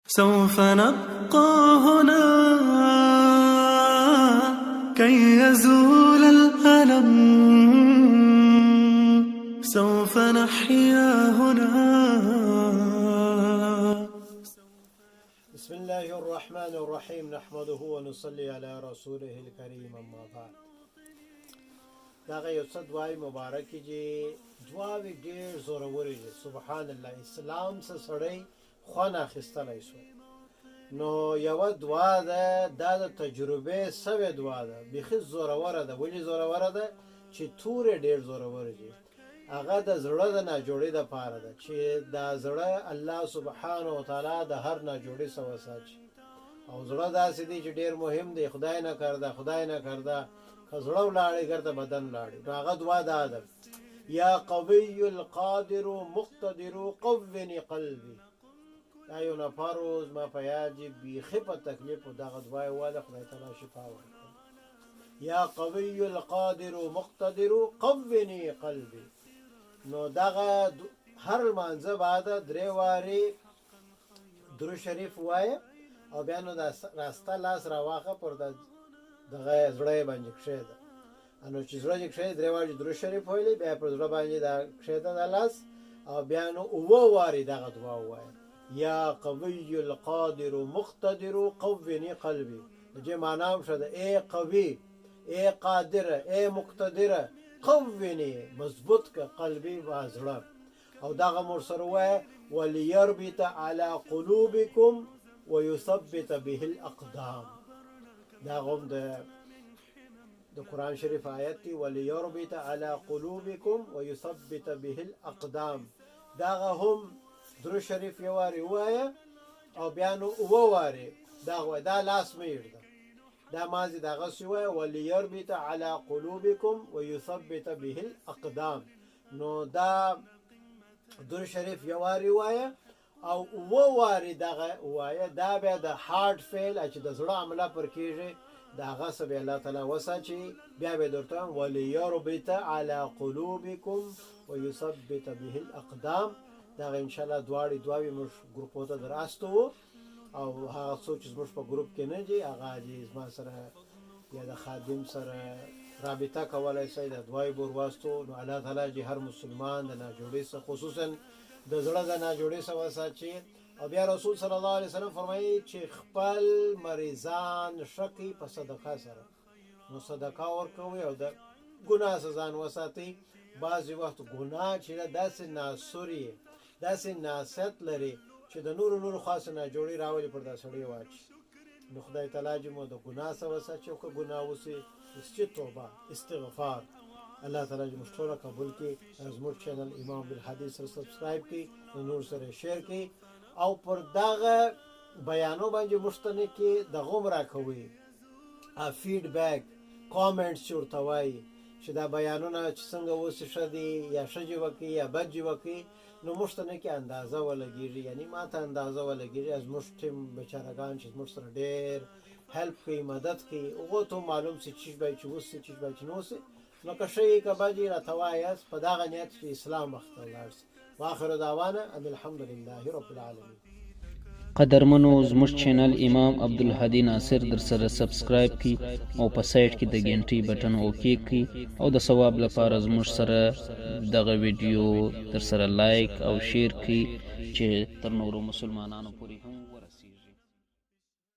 سوف نبقى هنا كي يزول الألم، سوف نحيا هنا. بسم الله الرحمن الرحيم نحمده ونصلي على رسوله الكريم اما بعد. داغه یو څه دعای مبارکې چې دعاوې ډېر زورورې دي. سبحان الله، اسلام څه سړی خوند اخیستلی شو. نو یوه دعا ده، دا د تجربې سوې دعا ده، بیخي زوروره ده. ولې زوروره ده؟ چې تورې ډېر زورورې دي. هغه د زړه د ناجوړۍ دپاره ده چې دا زړه الله سبحانه وتعالی د هر ناجوړۍ څخه وساتي. او زړه داسې دی چې ډېر مهم دی. خدای نه کرده که زړه ولاړې ګرته بدن ولاړې. نو هغه دعا دا ده: یا قوي القادر مقتدر قوني قلبي. دا یو نفر و زما په یاد چې بیخي په تکلیف و دغه دعا یې وویله، خدای تعالی شفا ورکړه. یا قوي القادر مقتدر قوني قلبي. نو دغه هر لمانځه بعد 3 وارې درود شریف ووایه، او بیا نو د راسته لاس راواخه پر دغه زړه یې باندې کښېږده. نو چې زړه یې کښېږدي 3 وارې درود شریف ویلې، بیا پر زړه باندې دا کښېږده د لاس، او بیا نو 7 وارې دغه دعا ووایه: یا قوي القادر مقتدر قوني قلبي. د دې معنا هم ښه ده: ای قوي، ای قادره، ای مقتدره، قوني، مضبوط که قلبي و زړه. او دغه مور سره ووایه: وليربط على قلوبكم ويثبت به الاقدام. دا هم د قرآن شریف آیت دی: وليربط على قلوبكم ويثبت به الاقدام. دغه هم درود شریف یو وارې ووایه، او بیا نو 7 وارې دغه وایه. دا لاس مه یږده، دا مازې دغسې وایه: وليربط على قلوبكم ويثبت به الاقدام. نو دا درود شریف یو وارې وایه او 7 وارې دغه وایه. دا بیا د هارټ فیل چې د زړه عمله پر کېږي، د هغه څه به الله تعالی وساتي. بیا به درته وایم: وليربط على قلوبكم ويثبت به الاقدام. دغه انشاءالله دواړې موږ ګروپو ته دراستو، او هغه څوک چې زموږ په ګروپ کې نه دي، هغه دې زما سره یا د خادم سره رابطه کولی شئ، د دعای بور واستو. نو الله تعالی چې هر مسلمان د ناجوړۍ څخه، خصوصا د زړه د ناجوړۍ څخه وساتي. او بیا رسول صلی الله علیه وسلم فرمایي چې خپل مریضان ښه کړي په صدقه سره. نو صدقه ورکوئ او د ګناه څخه ځان وساتئ. بعضې وخت ګناه چې ده داسې ناسوري، داسې ناست لري چې د نورو خاصه ناجوړۍ راولي پر دا سړی واچي. نو خدای تعالی چې مو د ګناه څخه وساتي، او که ګناه وسي چې توبه استغفار. الله تعالی چې موږ ټوله قبول کړي. زموږ چینل امام بالحدیث سره سبسکرایب کړي، نور سره شیر کړي، او پر دغه بیانو باندې موږ ته نه کې دغه هم راکوئ فیډبیک، کامنټس چې ورته وایي چې دا بیانونه چې څنګه اوس ښه دي یا ښه جوړ کړي یا بد جوړ کړي. نو موږ ته نه کې اندازه ولګېږي، یعنی ما ته اندازه ولګېږي. زموږ ټیم بیچارهګان چې زموږ سره ډېر هیلپ کوي، مدد کوي، هغو ته معلوم سي چیز باید چې وسي، چیز باید چې نه وسي. نو که ښه یې که بد یې راته وایاست په دغه نیت چې اسلام مخته ولاړ سي. واخر دعوانا ان الحمد لله رب العالمین. قدرمنو، زموږ چینل امام عبدالهادي ناصر در سره سبسکرایب کی، او په سایټ کې د ګنټۍ بټن اوکې کی، او د ثواب لپاره زموږ سره دغه ویډیو در سره لایک او شیر کی چې تر نورو مسلمانانو پورې هم ورسیږي.